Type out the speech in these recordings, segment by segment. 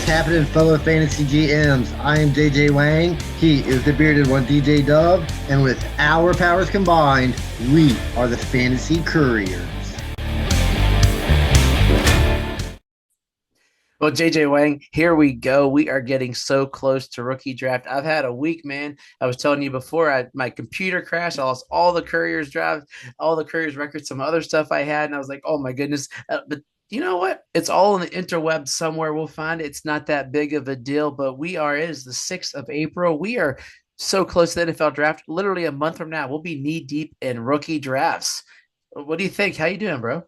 happening, fellow fantasy GMs? I am JJ Wang. He is the bearded one, DJ Dove. And with our powers combined, we are the Fantasy Couriers. Well, JJ Wang, here we go. We are getting so close to rookie draft. I've had a week, man. I was telling you before, my computer crashed. I lost all the Couriers draft, all the Couriers records, some other stuff I had, and I was like, oh my goodness. But you know what? It's all in the interweb somewhere. We'll find it. It's not that big of a deal. But it is the 6th of April. We are so close to the NFL draft. Literally a month from now, we'll be knee deep in rookie drafts. What do you think? How you doing, bro?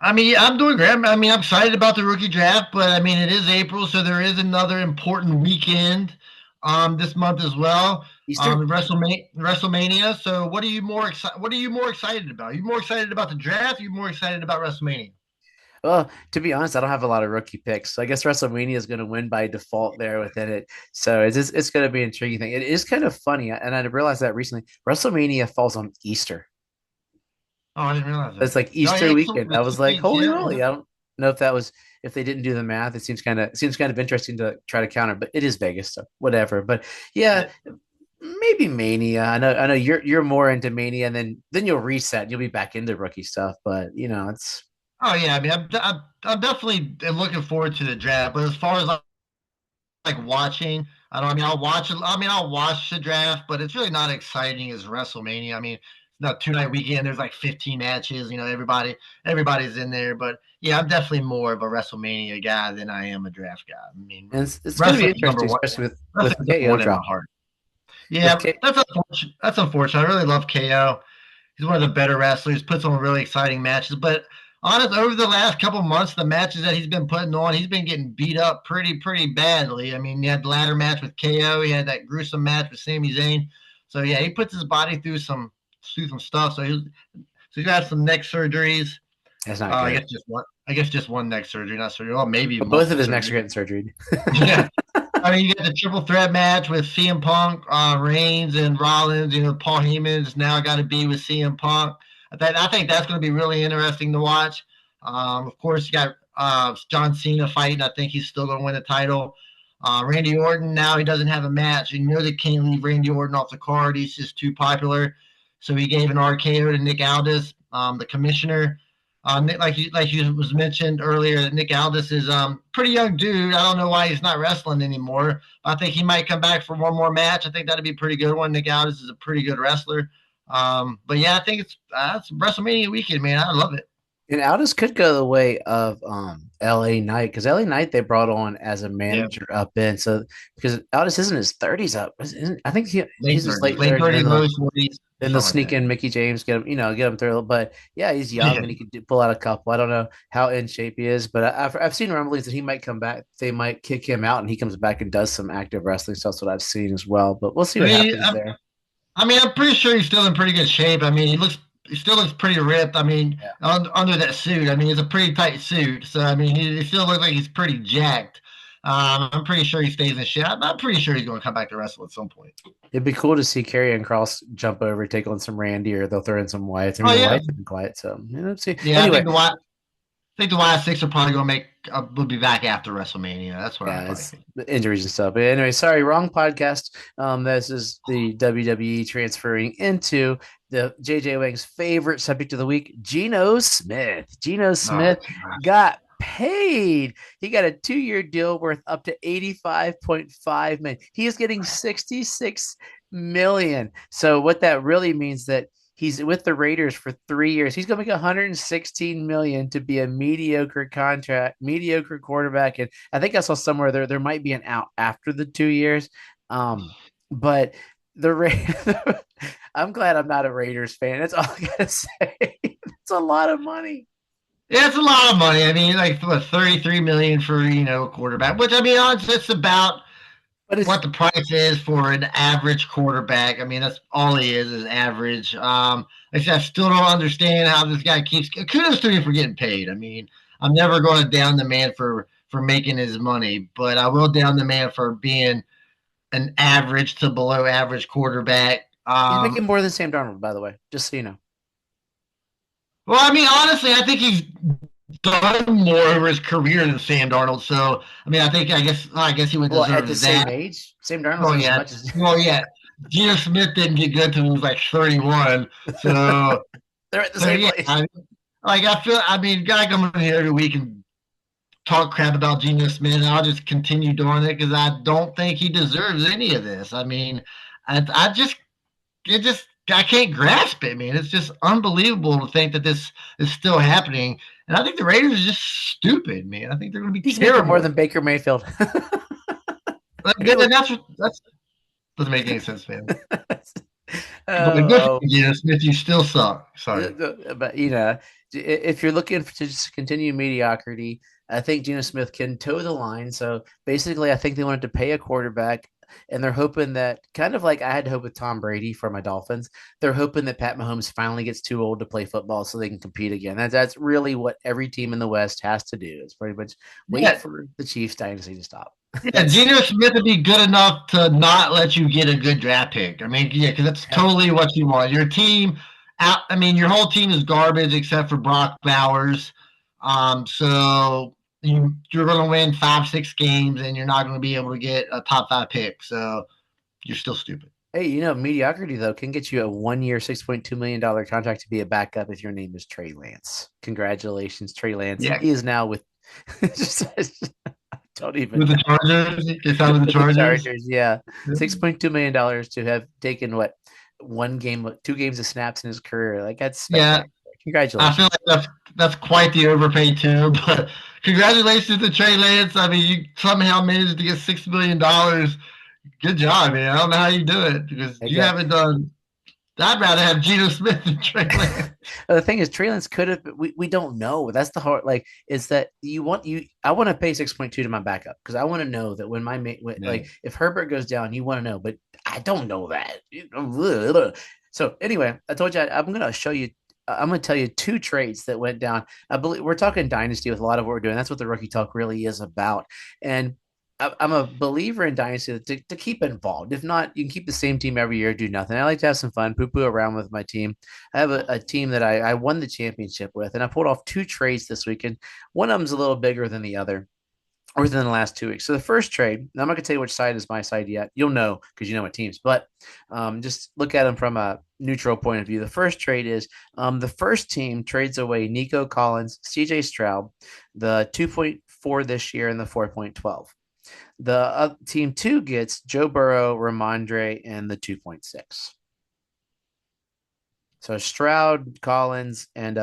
I'm doing great. I'm excited about the rookie draft, but it is April, so there is another important weekend this month as well. Easter? WrestleMania. So what are you more excited? What are you more excited about? Are you more excited about the draft? Are you more excited about WrestleMania? Well, to be honest, I don't have a lot of rookie picks. So I guess WrestleMania is going to win by default there within it. So it's going to be an intriguing thing. It is kind of funny, and I realized that recently. WrestleMania falls on Easter. Oh, I didn't realize It's that. like Oh, Easter yeah, weekend. I was like, holy yeah, moly! yeah. I don't know if they didn't do the math. It seems kind of interesting to try to counter, but it is Vegas, so whatever. But yeah, Yeah. maybe Mania. I know you're more into Mania, and then you'll reset. You'll be back into rookie stuff. But it's Oh yeah. I'm definitely looking forward to the draft. But as far as like watching, I don't. I mean, I'll watch it. I'll watch the draft, but it's really not exciting as WrestleMania. It's not 2 night weekend. There's like 15 matches. Everybody's in there. But yeah, I'm definitely more of a WrestleMania guy than I am a draft guy. and it's going to be Wrestling's number interesting, one. especially with Wrestling's number KO one in my drop heart. with Yeah, K. that's unfortunate. That's unfortunate. I really love KO. He's one of the better wrestlers. Puts on really exciting matches. But honest, over the last couple of months, the matches that he's been putting on, he's been getting beat up pretty badly. He had the ladder match with KO. He had that gruesome match with Sami Zayn. So yeah, he puts his body through some stuff. So he's got some neck surgeries. That's not I good. guess just one. I guess just one neck surgery, not surgery. Well, maybe But both of multiple his necks are surgery. getting surgery. Yeah. You got the triple threat match with CM Punk, Reigns, and Rollins. Paul Heyman's now got to be with CM Punk. I think that's going to be really interesting to watch. Of course, you got John Cena fighting. I think he's still going to win the title. Randy Orton, now he doesn't have a match. They can't leave Randy Orton off the card. He's just too popular. So he gave an RKO to Nick Aldis, the commissioner. Like you was mentioned earlier, Nick Aldis is pretty young dude. I don't know why he's not wrestling anymore. I think he might come back for one more match. I think that'd be a pretty good one. Nick Aldis is a pretty good wrestler. But yeah, I think it's WrestleMania weekend, man. I love it. And Aldis could go the way of LA Knight, because LA Knight they brought on as a Yeah, manager up in. So because Aldis is in his 30s up. I think he's late his 30s, late late 30s, 30s, low 40s, then they'll something like sneak that. in Mickey James, get him through. But yeah, he's young Yeah. and he could pull out a couple. I don't know how in shape he is, but I've seen rumblings that he might come back. They might kick him out and he comes back and does some active wrestling. So that's what I've seen as well. But we'll see I what mean, happens I'm, there. I'm pretty sure he's still in pretty good shape. He still looks pretty ripped. Yeah. Under that suit, it's a pretty tight suit. So he still looks like he's pretty jacked. I'm pretty sure he stays in shape. I'm pretty sure he's going to come back to wrestle at some point. It'd be cool to see Karrion Cross jump over, take on some Randy, or they'll throw in some Wyatt. I Oh mean, the yeah, Wyatt's been quiet, so let's see. yeah. Anyway, I think the Y6 are probably going to will be back after WrestleMania. That's what I yeah, probably it's think. the injuries and stuff. But anyway, sorry, wrong podcast. This is the WWE transferring into the JJ Wang's favorite subject of the week, Geno Smith. Geno Oh Smith gosh. got paid. He got a 2-year deal worth up to 85.5 million. He is getting 66 million. So what that really means that he's with the Raiders for 3 years. He's going to make 116 million to be a mediocre contract, mediocre quarterback. And I think I saw somewhere there might be an out after the 2 years. But the I'm glad I'm not a Raiders fan. That's all I gotta say. It's a lot of money. Yeah, it's a lot of money. Like what, 33 million for a quarterback, which honestly, it's about But it's what the price is for an average quarterback. That's all he is average. Like I said, I still don't understand how this guy keeps. Kudos to him for getting paid. I'm never going to down the man for making his money, but I will down the man for being an average to below average quarterback. he's making more than Sam Darnold, by the way, just so you know. Well, honestly, I think he's done more over his career than Sam Darnold. So I mean, I guess he would Well, deserve at the that. same age, Sam Darnold's Well, done as yeah. much as Well, yeah. Geno Smith didn't get good till he was like 31. So, they're at the so same yeah. place. I mean, guy coming in here every week and talk crap about Geno Smith, and I'll just continue doing it because I don't think he deserves any of this. I mean, I can't grasp it, man. It's just unbelievable to think that this is still happening. And I think the Raiders are just stupid, man. I think they're going to be He's terrible. making more than Baker Mayfield. And that's doesn't make any sense, man. But good Oh, for you, Smith. You still suck. Sorry. but if you're looking to just continue mediocrity, I think Geno Smith can toe the line. So basically, I think they wanted to pay a quarterback, and they're hoping that, kind of like I had to hope with Tom Brady for my Dolphins, they're hoping that Pat Mahomes finally gets too old to play football so they can compete again. That's really what every team in the West has to do. It's pretty much wait Yeah. for the Chiefs dynasty to stop. Yeah, Geno Smith would be good enough to not let you get a good draft pick. I mean, yeah, because that's totally what you want. Your team I mean, your whole team is garbage except for Brock Bowers. So you're going to win 5-6 games, and you're not going to be able to get a top 5 pick. So you're still stupid. Hey, mediocrity though can get you a 1-year, $6.2 million contract to be a backup if your name is Trey Lance. Congratulations, Trey Lance. Yeah. He is now with. Don't even with the Chargers. It's out with the Chargers. Yeah, $6.2 million to have taken what 2 games of snaps in his career. Like that's spectacular. Congratulations. I feel like that's quite the overpay too. But congratulations to Trey Lance. I mean, you somehow managed to get $6 million. Good job, man. I don't know how you do it because you haven't done. I'd rather have Geno Smith than Trey Lance. The thing is, Trey Lance could have. We don't know. That's the hard. Like, is that I want to pay 6.2 to my backup because I want to know that when like if Herbert goes down, you want to know, but I don't know that. So anyway, I told you I'm going to show you. I'm going to tell you 2 trades that went down. I believe we're talking dynasty with a lot of what we're doing. That's what the Rookie Talk really is about. And I'm a believer in dynasty to keep involved. If not, you can keep the same team every year, do nothing. I like to have some fun, poo around with my team. I have a team that I won the championship with, and I pulled off 2 trades this week, and one of them's a little bigger than the other, or within the last 2 weeks. So the first trade, I'm not going to tell you which side is my side yet. You'll know because you know my teams, but just look at them from a neutral point of view. The first trade is the first team trades away Nico Collins, CJ Stroud, the 2.4 this year and the 4.12. The team 2 gets Joe Burrow, Ramondre, and the 2.6. So Stroud, Collins, and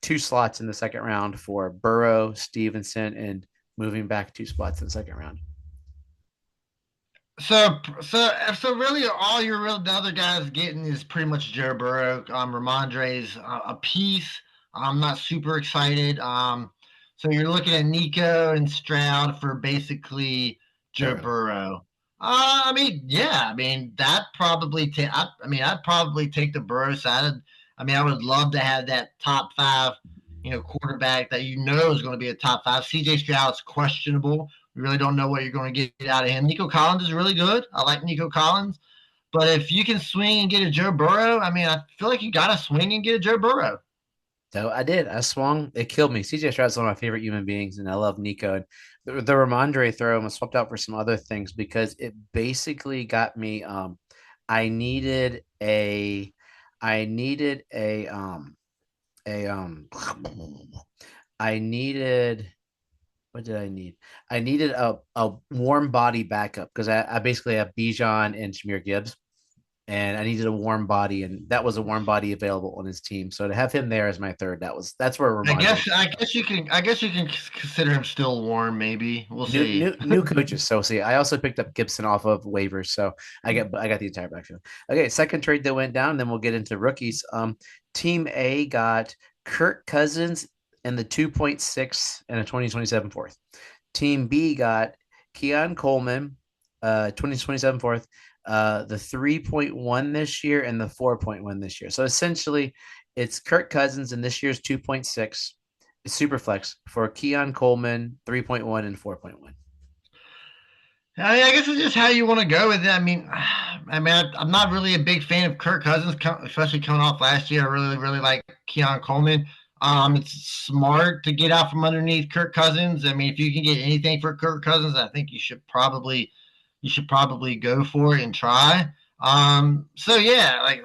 2 slots in the second round for Burrow, Stevenson, and moving back 2 spots in the second round. So really, all the other guys getting is pretty much Joe Burrow. Ramondre's a piece. I'm not super excited. So you're looking at Nico and Stroud for basically Joe Burrow. I mean, I'd probably take the Burrow side. I would love to have that top 5, quarterback that is going to be a top 5. CJ Stroud's questionable. We really don't know what you're going to get out of him. Nico Collins is really good. I like Nico Collins. But if you can swing and get a Joe Burrow, I feel like you got to swing and get a Joe Burrow. So I did. I swung. It killed me. CJ Stroud's one of my favorite human beings, and I love Nico. And the Ramondre throw was swapped out for some other things because it basically got me. I needed a. I needed. What did I need? I needed a warm body backup because I basically have Bijan and Jahmyr Gibbs, and I needed a warm body, and that was a warm body available on his team. So to have him there as my third, that's where we're. I guess you can consider him still warm. Maybe we'll see. New coaches. So see, I also picked up Gibson off of waivers, so I got the entire backfield. Okay, second trade that went down. Then we'll get into rookies. Team A got Kirk Cousins and the 2.6 and a 2027 fourth. Team B got Keon Coleman, 2027 fourth. The 3.1 this year and the 4.1 this year. So essentially, it's Kirk Cousins in this year's 2.6, super flex for Keon Coleman 3.1 and 4.1. I guess it's just how you want to go with it. I'm not really a big fan of Kirk Cousins, especially coming off last year. I really like Keon Coleman. It's smart to get out from underneath Kirk Cousins. I mean, if you can get anything for Kirk Cousins, I think you should probably go for it and try. So yeah, like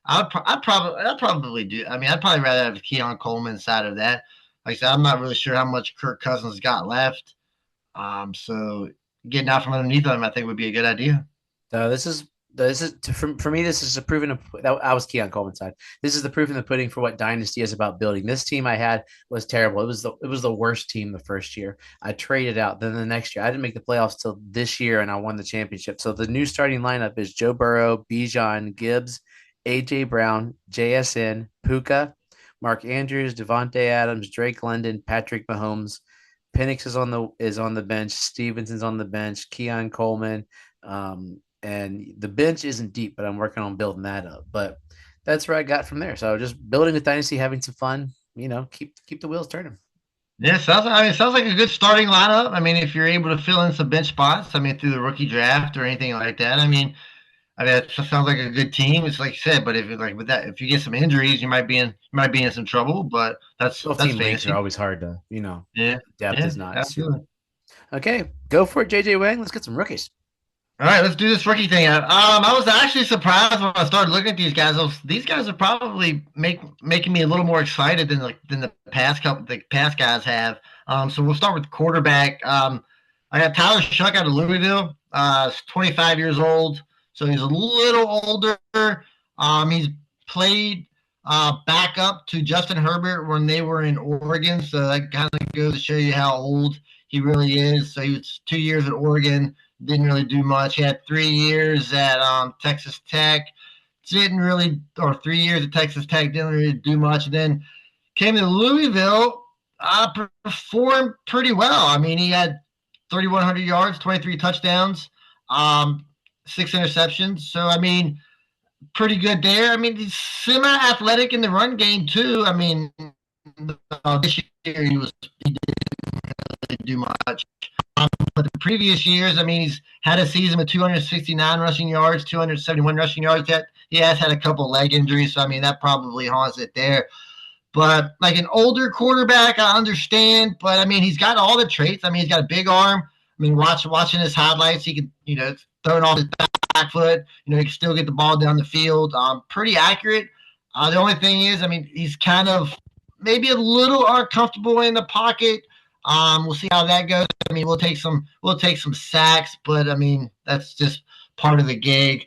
I'd probably do. I mean, I'd probably rather have Keon Coleman side of that. Like I said, I'm not really sure how much Kirk Cousins got left. So getting out from underneath him, I think would be a good idea. So this is for me. This is a proven. I was key on Coleman's side. This is the proof in the pudding for what dynasty is about building. This team I had was terrible. It was the worst team the first year. I traded out. Then the next year, I didn't make the playoffs till this year, and I won the championship. So the new starting lineup is Joe Burrow, Bijan, Gibbs, AJ Brown, JSN, Puka, Mark Andrews, Devontae Adams, Drake London, Patrick Mahomes. Penix is on the bench. Stevenson's on the bench. Keon Coleman. And the bench isn't deep, but I'm working on building that up. But that's where I got from there. So just building a dynasty, having some fun, keep the wheels turning. Yeah, sounds like a good starting lineup. I mean, if you're able to fill in some bench spots, I mean, through the rookie draft or anything like that. I mean, that sounds like a good team. It's like you said, but if you get some injuries, you might be in some trouble. But that's team leagues are always hard to, depth is not. Absolutely. Okay, go for it, JJ Wang. Let's get some rookies. All right, let's do this rookie thing. I was actually surprised when I started looking at these guys. These guys are probably making me a little more excited than the past guys have. So we'll start with quarterback. I got Tyler Shuck out of Louisville. He's 25 years old, so he's a little older. He's played back up to Justin Herbert when they were in Oregon, so that kind of goes to show you how old he really is. So he was 2 years at Oregon. Didn't really do much. He had 3 years at Texas Tech. 3 years at Texas Tech. Didn't really do much. And then came to Louisville. Performed pretty well. I mean, he had 3,100 yards, 23 touchdowns, 6 interceptions. So, I mean, pretty good there. I mean, he's semi-athletic in the run game, too. I mean, this year he didn't really do much. But the previous years, I mean, he's had a season with 269 rushing yards, 271 rushing yards. He has had a couple leg injuries, so I mean that probably haunts it there. But like an older quarterback, I understand. But I mean, he's got all the traits. I mean, he's got a big arm. I mean, watching his highlights, he can throw it off his back foot. He can still get the ball down the field. Pretty accurate. The only thing is, I mean, he's kind of maybe a little uncomfortable in the pocket. We'll see how that goes. I mean, we'll take some sacks, but I mean, that's just part of the gig.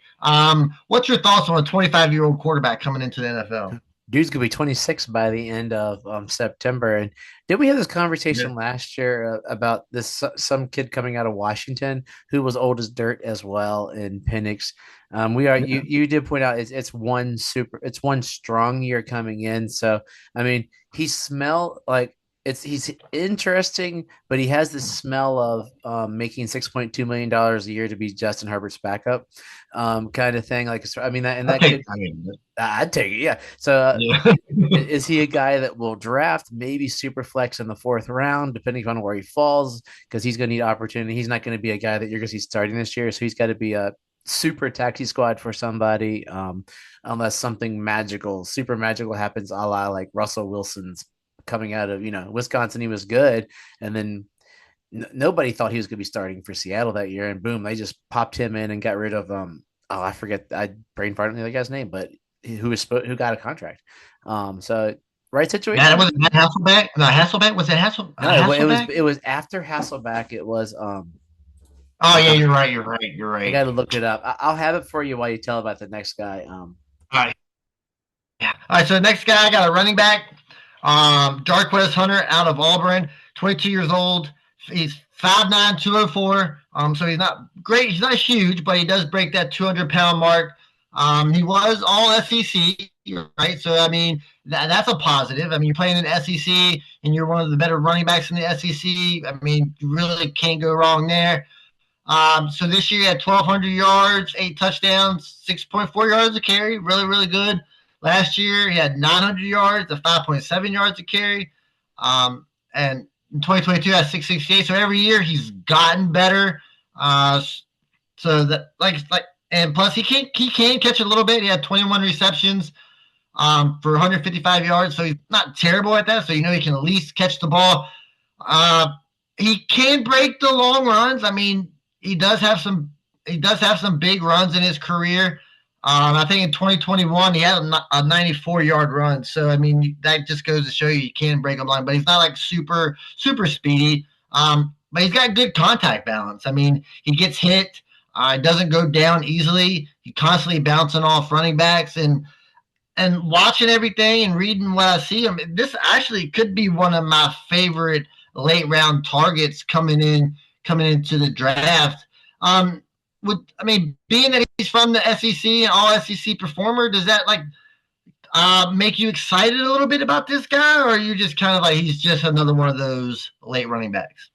What's your thoughts on a 25-year-old quarterback coming into the NFL? Dude's gonna be 26 by the end of September. And did we have this conversation last year about this some kid coming out of Washington who was old as dirt as well in Penix? You did point out it's one strong year coming in. So I mean, he smelled like. He's interesting, but he has this smell of making $6.2 million a year to be Justin Herbert's backup, kind of thing. Like, I mean, I'd take it, yeah. So, is he a guy that will draft maybe super flex in the 4th round, depending on where he falls, because he's going to need opportunity. He's not going to be a guy that you're going to see starting this year, so he's got to be a super taxi squad for somebody, unless something super magical happens, a la like Russell Wilson's. Coming out of Wisconsin, he was good, and then nobody thought he was going to be starting for Seattle that year, and boom, they just popped him in and got rid of I forget, I brain farted on the other guy's name, but who got a contract. So right situation. Yeah, was it Hasselbeck? No, Hasselbeck was it Hasselbeck? No, it was after Hasselbeck. It was Oh yeah, you're right. I got to look it up. I'll have it for you while you tell about the next guy. All right. Yeah. All right. So the next guy, I got a running back. Jarquez Hunter out of Auburn, 22 years old. He's 5'9", 204. So he's not great. He's not huge, but he does break that 200-pound mark. He was all SEC, right? So, I mean, that's a positive. I mean, you're playing in the SEC, and you're one of the better running backs in the SEC. I mean, you really can't go wrong there. So this year he had 1,200 yards, 8 touchdowns, 6.4 yards a carry. Really, really good. Last year, he had 900 yards, 5.7 yards a carry. And in 2022, he had 668. So every year, he's gotten better. So that and plus he can catch a little bit. He had 21 receptions, for 155 yards. So he's not terrible at that. So he can at least catch the ball. Uh, he can break the long runs. I mean, he does have some. He does have some big runs in his career. I think in 2021 he had a 94-yard run. So I mean, that just goes to show you can break a line, but he's not like super speedy. But he's got good contact balance. I mean, he gets hit. Doesn't go down easily. He constantly bouncing off running backs and watching everything and reading what I see. I mean, this actually could be one of my favorite late round targets coming into the draft. Being that he's from the SEC and all SEC performer, does that make you excited a little bit about this guy, or are you just kind of like he's just another one of those late running backs?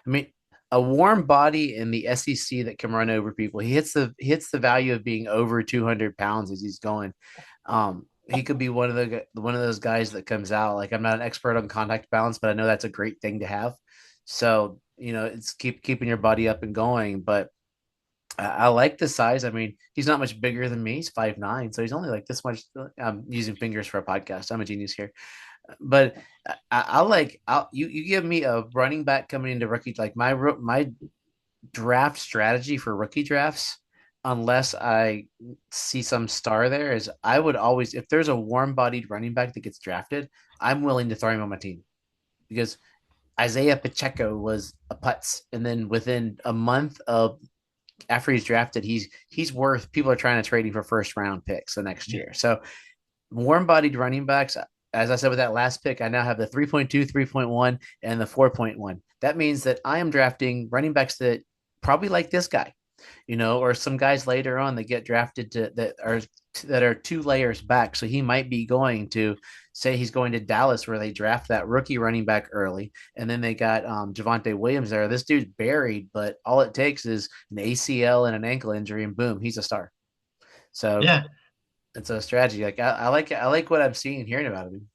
I mean, a warm body in the SEC that can run over people. He hits the value of being over 200 pounds as he's going. He could be one of those guys that comes out. Like, I'm not an expert on contact balance, but I know that's a great thing to have. So, it's keeping your body up and going. But I like the size. I mean, he's not much bigger than me. He's 5'9", so he's only like this much. I'm using fingers for a podcast. I'm a genius here. But you give me a running back coming into rookie, like my draft strategy for rookie drafts, unless I see some star there, is I would always, if there's a warm-bodied running back that gets drafted, I'm willing to throw him on my team, because Isaiah Pacheco was a putz, and then within a month of after he's drafted, he's worth, people are trying to trade him for first round picks the next year. So warm bodied running backs, as I said with that last pick, I now have the 3.2, 3.1, and the 4.1. That means that I am drafting running backs that probably like this guy, or some guys later on that get drafted that are 2 layers back. So he might be going to, say he's going to Dallas, where they draft that rookie running back early, and then they got Javonte Williams there. This dude's buried, but all it takes is an ACL and an ankle injury, and boom, he's a star. So yeah, it's a strategy. Like, I like what I'm seeing and hearing about him.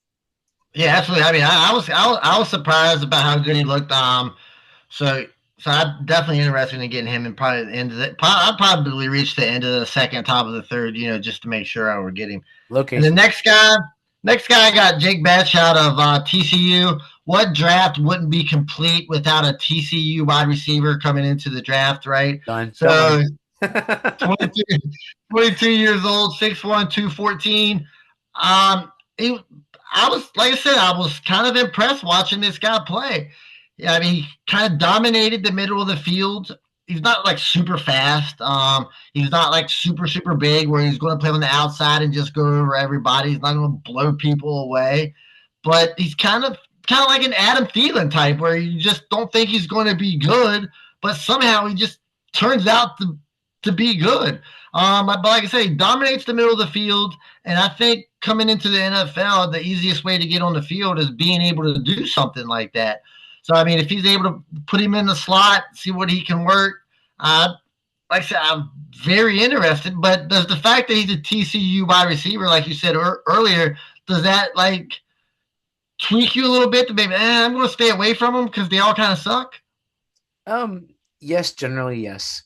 Yeah, absolutely. I mean, I was surprised about how good he looked. So I'm definitely interested in getting him in probably the end of the. I'll probably reach the end of the second, top of the third, just to make sure I would get him. Location. And the next guy I got Jake Batch out of TCU. What draft wouldn't be complete without a TCU wide receiver coming into the draft, right? Done. So 22 years old, 6'1", 214. I was, like I said, I was kind of impressed watching this guy play. Yeah, I mean, he kind of dominated the middle of the field. He's not like super fast. He's not like super big where he's going to play on the outside and just go over everybody. He's not going to blow people away. But he's kind of like an Adam Thielen type, where you just don't think he's going to be good, but somehow he just turns out to be good. But like I say, he dominates the middle of the field, and I think coming into the NFL, the easiest way to get on the field is being able to do something like that. So, I mean, if he's able to put him in the slot, see what he can work, like I said, I'm very interested. But does the fact that he's a TCU wide receiver, like you said earlier, does that like tweak you a little bit to maybe, I'm going to stay away from him because they all kind of suck? Yes, generally, yes.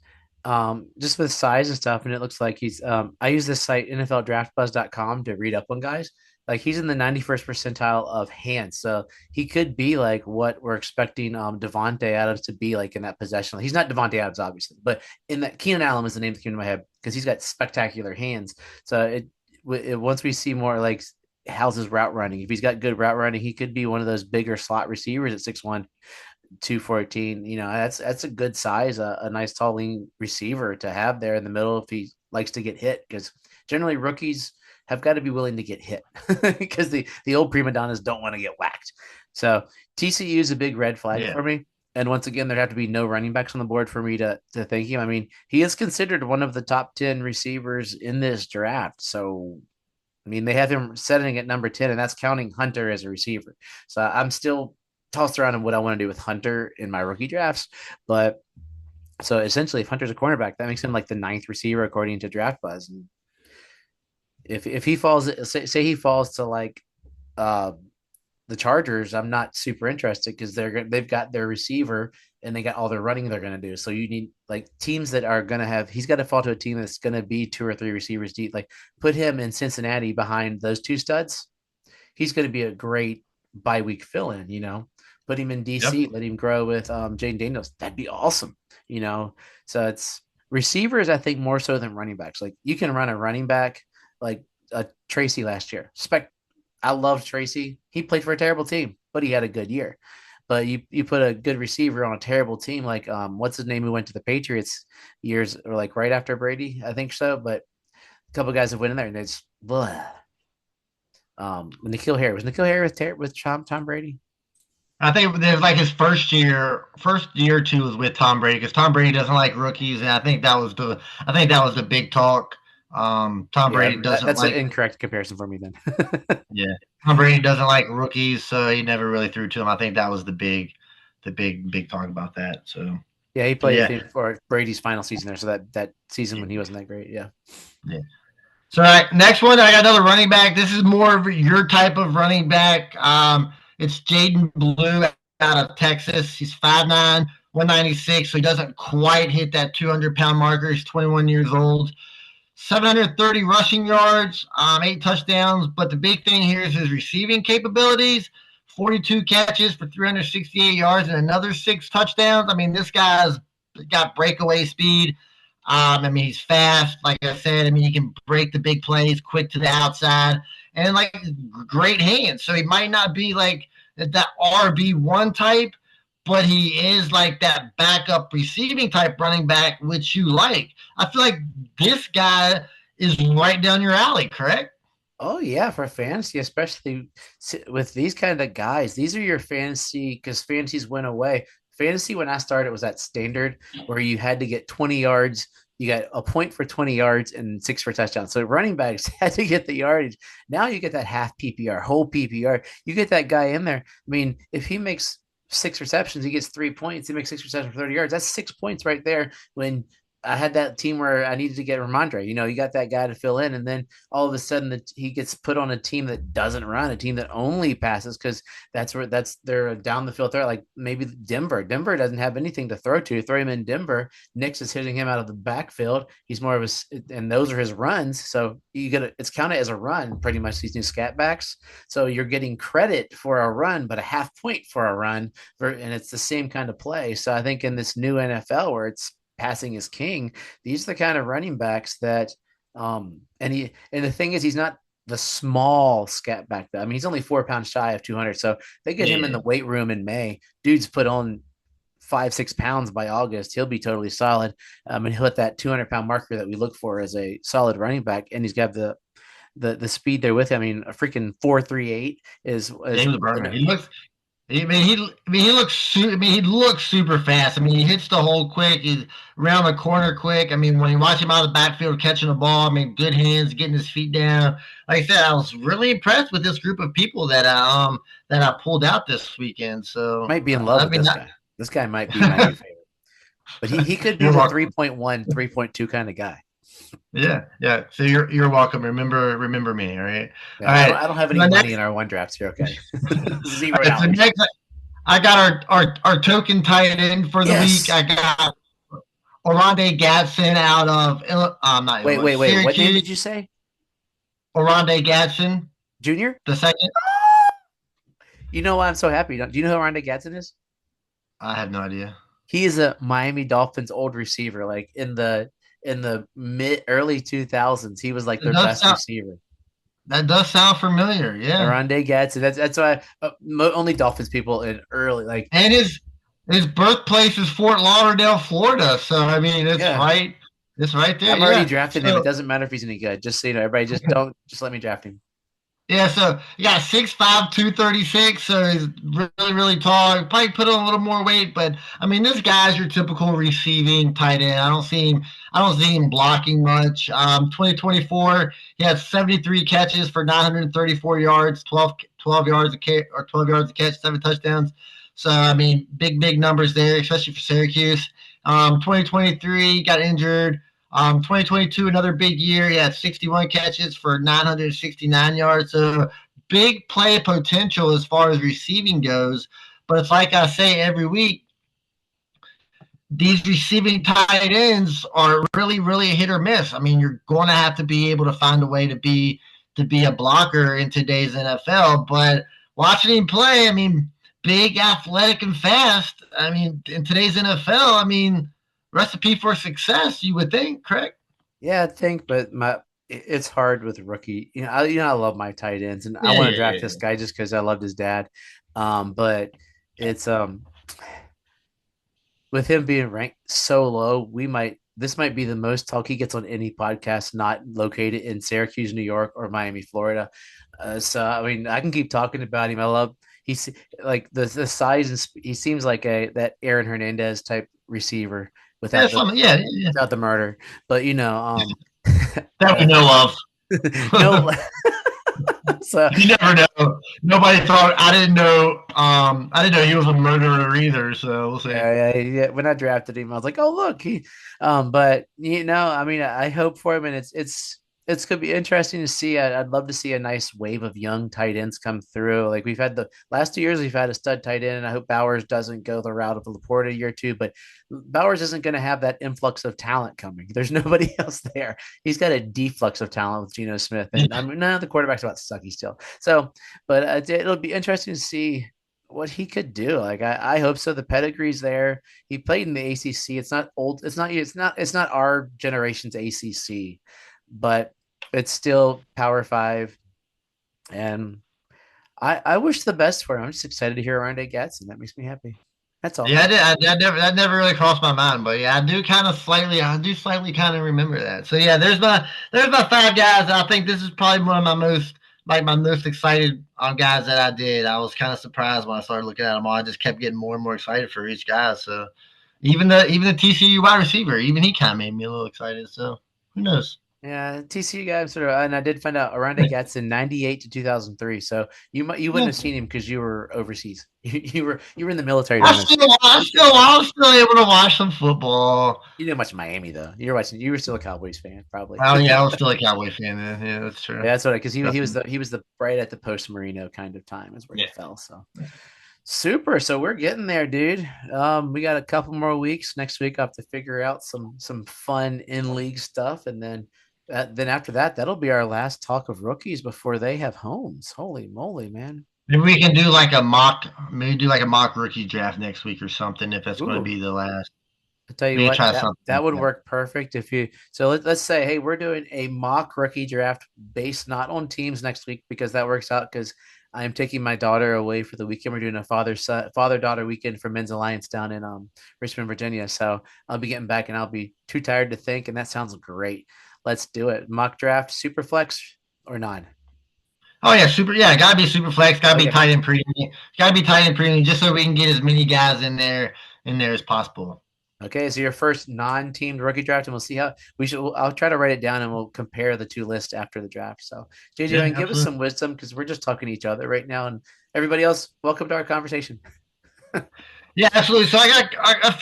Just with size and stuff, and it looks like he's I use this site NFLDraftBuzz.com to read up on guys. Like, he's in the 91st percentile of hands, so he could be like what we're expecting Devontae Adams to be like in that possession. He's not Devontae Adams, obviously, but in that, Keenan Allen is the name that came to my head because he's got spectacular hands. So once we see more like how's his route running, if he's got good route running, he could be one of those bigger slot receivers at 6'1", 214. That's a good size, a nice tall lean receiver to have there in the middle if he likes to get hit, because generally rookies have got to be willing to get hit because the old prima donnas don't want to get whacked. So TCU is a big red flag for me. And once again, there'd have to be no running backs on the board for me to thank him. I mean, he is considered one of the top 10 receivers in this draft. So, I mean, they have him setting at number 10, and that's counting Hunter as a receiver. So I'm still tossed around on what I want to do with Hunter in my rookie drafts. But so essentially, if Hunter's a cornerback, that makes him like the 9th receiver according to Draft Buzz. And if he falls, say he falls to like the Chargers, I'm not super interested because they've got their receiver and they got all their running they're going to do. So you need like teams that are going to have, he's got to fall to a team that's going to be 2 or 3 receivers deep. Like put him in Cincinnati behind those 2 studs. He's going to be a great bye week fill in, put him in DC, Yep. let him grow with Jaden Daniels. That'd be awesome, So it's receivers, I think, more so than running backs. Like you can run a running back like Tracy last year. I loved Tracy. He played for a terrible team, but he had a good year. But you put a good receiver on a terrible team, like what's his name who went to the Patriots years or like right after Brady, I think so. But a couple of guys have went in there and it's blah. N'Keal Harry with Tom Brady. I think there's like his first year or two was with Tom Brady because Tom Brady doesn't like rookies, and I think that was the big talk. Tom Brady doesn't that's like an incorrect comparison for me then. yeah. Tom Brady doesn't like rookies, so he never really threw to him. I think that was the big talk about that. So yeah, he played for Brady's final season there. So that season when he wasn't that great, yeah. Yeah. So next one, I got another running back. This is more of your type of running back. It's Jaden Blue out of Texas. He's 5'9", 196, so he doesn't quite hit that 200-pound marker. He's 21 years old. 730 rushing yards, 8 touchdowns. But the big thing here is his receiving capabilities. 42 catches for 368 yards and another 6 touchdowns. I mean, this guy's got breakaway speed. He's fast. Like I said, he can break the big plays, quick to the outside, and like great hands. So he might not be like that RB1 type, but he is like that backup receiving type running back, which you like. I feel like this guy is right down your alley, correct? Oh yeah, for fantasy, especially with these kind of guys. These are your fantasy because fantasies went away. Fantasy when I started was at standard where you had to get 20 yards. You got a point for 20 yards and 6 for touchdowns. So running backs had to get the yardage. Now you get that half PPR, whole PPR. You get that guy in there. I mean, if he makes 6 receptions, he gets 3 points. He makes 6 receptions for 30 yards. That's 6 points right there. When I had that team where I needed to get Ramondre, you got that guy to fill in, and then all of a sudden he gets put on a team that doesn't run, a team that only passes because they're down the field threat. Like maybe Denver doesn't have anything to throw to. Throw him in Denver. Nix is hitting him out of the backfield. He's more of and those are his runs. So it's counted as a run pretty much these new scat backs. So you're getting credit for a run, but a half point for a run, and it's the same kind of play. So I think in this new NFL where it's passing is king, these are the kind of running backs that and the thing is he's not the small scat back. I mean, he's only 4 pounds shy of 200. So they get him in the weight room in May. Dude's put on 5-6 pounds by August. He'll be totally solid. And he'll hit that 200-pound marker that we look for as a solid running back. And he's got the speed there with him. I mean, a freaking 4.38 is he looks super fast. He hits the hole quick. He's around the corner quick. When you watch him out of the backfield catching the ball, good hands, getting his feet down. Like I said, I was really impressed with this group of people that I pulled out this weekend. So might be in love with this guy. This guy might be my favorite. But he could be the 3.1, 3.2 kind of guy. Yeah. So you're welcome. Remember me. All right. Yeah, all right. I don't have any money in our one drafts. You're okay. $0. So next, I got our token tight end for the week. I got Oronde Gadsden out of Wait. What name did you say? Oronde Gadsden Jr. the second. You know why I'm so happy? Do you know who Oronde Gadsden is? I have no idea. He is a Miami Dolphins old receiver, like in the early 2000s. He was like their best receiver. That does sound familiar. Yeah. Oronde Gadsden. That's why only Dolphins people in early like. And his birthplace is Fort Lauderdale, Florida. So it's right. It's right there. I'm already drafting him. It doesn't matter if he's any good. Just so you know, everybody just let me draft him. Yeah, so he got 6'5", 236, so he's really, really tall. He probably put on a little more weight, but this guy's your typical receiving tight end. I don't see him blocking much. 2024, he had 73 catches for 934 yards, 12 yards a catch, 7 touchdowns. So big numbers there, especially for Syracuse. 2023 got injured. 2022, another big year. He had 61 catches for 969 yards. So big play potential as far as receiving goes. But it's like I say every week, these receiving tight ends are really, really hit or miss. I mean, you're going to have to be able to find a way to be a blocker in today's NFL. But watching him play, I mean, big, athletic, and fast. I mean, in today's NFL, I mean, recipe for success, you would think, correct? Yeah, I think, but it's hard with rookie. I love my tight ends, and I Yeah, want to yeah, draft yeah. this guy just because I loved his dad. But it's with him being ranked so low, this might be the most talk he gets on any podcast not located in Syracuse, New York, or Miami, Florida. So I mean, I can keep talking about him. I love he's like the size and he seems like that Aaron Hernandez type receiver Yeah, without the yeah, yeah. without the murder. But That we know of. no. So you never know. Nobody thought. I didn't know. I didn't know he was a murderer either. So we'll see. yeah. When I drafted him, I was like, "Oh, look, he." But I mean, I hope for him, and it's gonna be interesting to see. I'd love to see a nice wave of young tight ends come through. Like we've had the last 2 years, we've had a stud tight end, and I hope Bowers doesn't go the route of Laporta a year or two. But Bowers isn't going to have that influx of talent coming. There's nobody else there. He's got a deflux of talent with Geno Smith, and I mean, the quarterback's about sucky still. So, but it'll be interesting to see what he could do. Like I hope so. The pedigree's there. He played in the ACC. It's not old. It's not our generation's ACC, but it's still Power Five. And I wish the best for him. I'm just excited to hear Rondé Gatson. That makes me happy. That's all. Yeah, that never really crossed my mind, but yeah, I do slightly kind of remember that. So yeah, there's my 5 guys. I think this is probably one of my most excited guys that I did. I was kind of surprised when I started looking at them all. I just kept getting more and more excited for each guy. So even the TCU wide receiver, even he kind of made me a little excited. So who knows? Yeah, TCU guy sort of, and I did find out Rondé Gatson 98 to 2003. So you wouldn't have seen him because you were overseas. You were in the military. I was still able to watch some football. You didn't watch Miami though. You were still a Cowboys fan, probably. Oh yeah, I was still a Cowboys fan then. Yeah, that's true. Yeah, that's what because he was the right at the post Marino kind of time is where he fell. So super. So we're getting there, dude. We got a couple more weeks. Next week, I have to figure out some fun in league stuff, and then after that, that'll be our last talk of rookies before they have homes. Holy moly, man! Maybe we can do like a mock rookie draft next week or something if that's going to be the last. I'll tell you what, that would work perfect if you. So let's say, hey, we're doing a mock rookie draft based not on teams next week because that works out because I'm taking my daughter away for the weekend. We're doing a father-daughter weekend for Men's Alliance down in Richmond, Virginia. So I'll be getting back and I'll be too tired to think, and that sounds great. Let's do it. Mock draft, super flex or not? Oh yeah, gotta be super flex, gotta be tight end premium, just so we can get as many guys in there as possible. Okay, so your first non-teamed rookie draft, and we'll see how I'll try to write it down, and we'll compare the two lists after the draft. So, JJ, give us some wisdom because we're just talking to each other right now, and everybody else, welcome to our conversation. Yeah, absolutely. So I got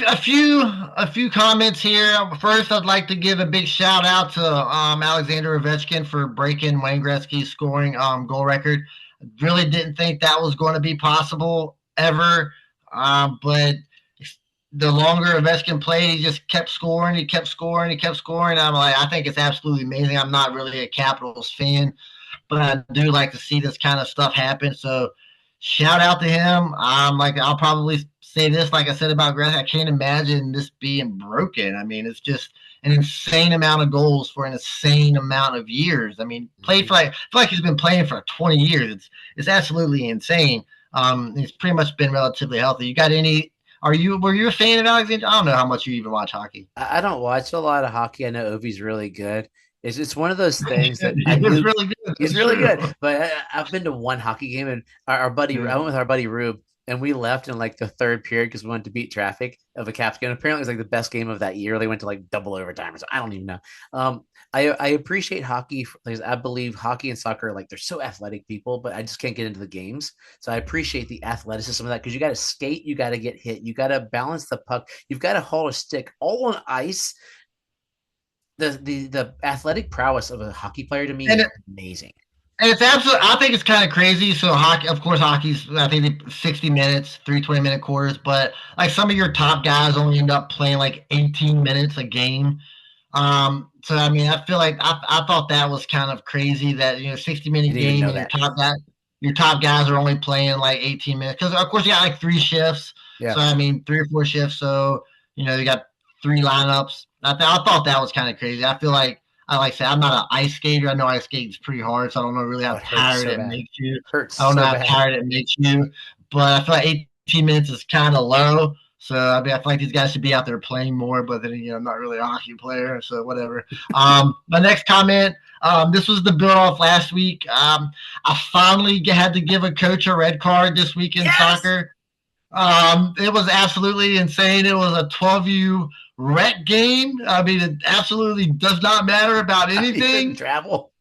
a few comments here. First, I'd like to give a big shout out to Alexander Ovechkin for breaking Wayne Gretzky's scoring goal record. Really didn't think that was going to be possible ever, but the longer Ovechkin played, he just kept scoring. He kept scoring. I'm like, I think it's absolutely amazing. I'm not really a Capitals fan, but I do like to see this kind of stuff happen. So shout out to him. I'll probably say this, like I said about Gretzky, I can't imagine this being broken. I mean, it's just an insane amount of goals for an insane amount of years. I mean, I feel like he's been playing for 20 years. It's absolutely insane. He's pretty much been relatively healthy. You got any? Were you a fan of Alexander? I don't know how much you even watch hockey. I don't watch a lot of hockey. I know Ovi's really good. It's one of those things that he's really good. But I've been to one hockey game, and our buddy, I went with our buddy Rube, and we left in like the third period because we wanted to beat traffic of a Caps game. Apparently, it was like the best game of that year. They went to like double overtime or so. I don't even know. I appreciate hockey because I believe hockey and soccer, like they're so athletic people, but I just can't get into the games. So I appreciate the athleticism of that because you got to skate, you got to get hit, you got to balance the puck, you've got to hold a stick all on ice. The athletic prowess of a hockey player to me is amazing. And it's absolutely, I think it's kind of crazy. So hockey, of course, hockey's, I think 60 minutes, 3 20-minute quarters, but like some of your top guys only end up playing like 18 minutes a game. So I mean, I feel like I thought that was kind of crazy that 60-minute Didn't even game know and that. your top guys are only playing like 18 minutes because of course you got like 3 shifts. Yeah. So I mean 3 or 4 shifts. So you got 3 lineups. I thought that was kind of crazy. I feel like I said I'm not an ice skater. I know ice skating is pretty hard, so I don't know really how It hurts tired so it bad. makes you. Hurts I don't know so how bad. tired it makes you, but I feel like 18 minutes is kind of low. So I mean, I feel like these guys should be out there playing more, but then I'm not really a hockey player, so whatever. My next comment. This was the build off last week. I finally had to give a coach a red card this week in soccer. It was absolutely insane. It was a 12U rec game. I mean, it absolutely does not matter about anything. Travel.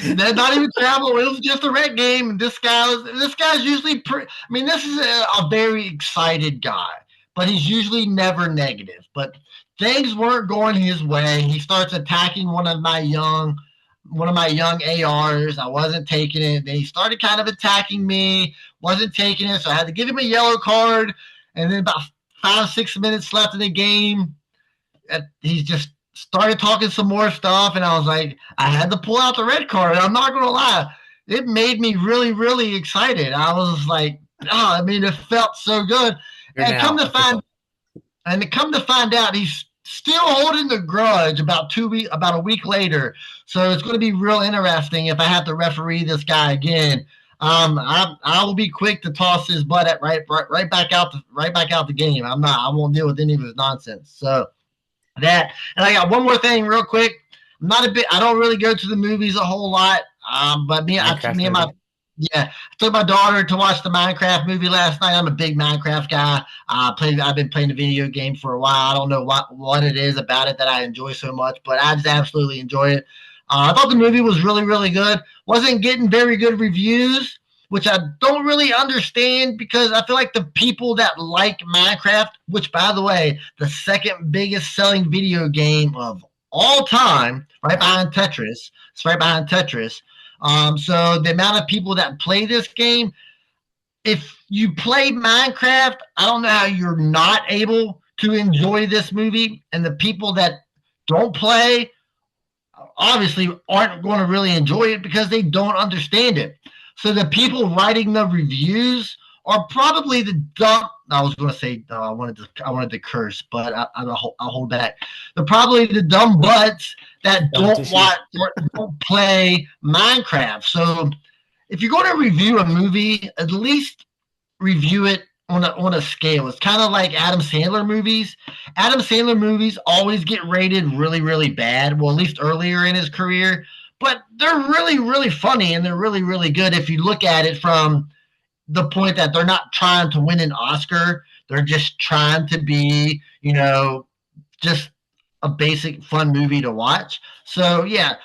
Not even travel. It was just a rec game. This guy's usually I mean, this is a very excited guy, but he's usually never negative. But things weren't going his way. He starts attacking one of my young ARs. I wasn't taking it. Then he started kind of attacking me. Wasn't taking it, so I had to give him a yellow card. And then about 5-6 minutes left in the game, he's just started talking some more stuff, and I was like, I had to pull out the red card. I'm not going to lie. It made me really, really excited. I was like, oh, I mean, it felt so good. And come to find out, he's still holding the grudge about a week later. So it's going to be real interesting if I have to referee this guy again. I will be quick to toss his butt right back out the game. I won't deal with any of his nonsense. So that, and I got one more thing real quick. I don't really go to the movies a whole lot. But I took my daughter to watch the Minecraft movie last night. I'm a big Minecraft guy. I've been playing the video game for a while. I don't know what it is about it that I enjoy so much, but I just absolutely enjoy it. I thought the movie was really, really good. Wasn't getting very good reviews, which I don't really understand because I feel like the people that like Minecraft, which by the way, the second biggest selling video game of all time, right behind Tetris. It's right behind Tetris. So the amount of people that play this game, if you play Minecraft, I don't know how you're not able to enjoy this movie. And the people that don't play obviously aren't going to really enjoy it because they don't understand it. So the people writing the reviews are probably the dumb. I was going to say I wanted to curse, but I'll hold back. They're probably the dumb butts that don't play Minecraft. So if you're going to review a movie, at least review it on a scale. It's kind of like Adam Sandler movies. Adam Sandler movies always get rated really, really bad. Well, at least earlier in his career. But they're really, really funny, and they're really, really good if you look at it from the point that they're not trying to win an Oscar. They're just trying to be, just a basic fun movie to watch. So, yeah,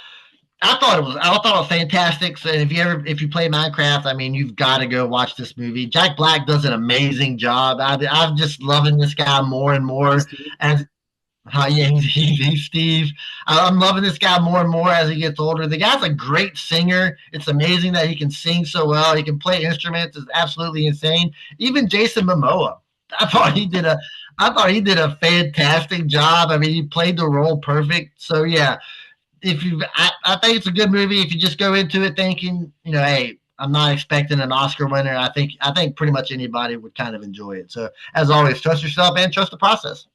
I thought it was fantastic. So if you play Minecraft, I mean, you've got to go watch this movie. Jack Black does an amazing job. I'm just loving this guy more and more. He's Steve. I'm loving this guy more and more as he gets older. The guy's a great singer. It's amazing that he can sing so well. He can play instruments. It's absolutely insane. Even Jason Momoa, I thought he did a fantastic job. I mean, he played the role perfect. So yeah, I think it's a good movie. If you just go into it thinking, hey, I'm not expecting an Oscar winner. I think pretty much anybody would kind of enjoy it. So as always, trust yourself and trust the process.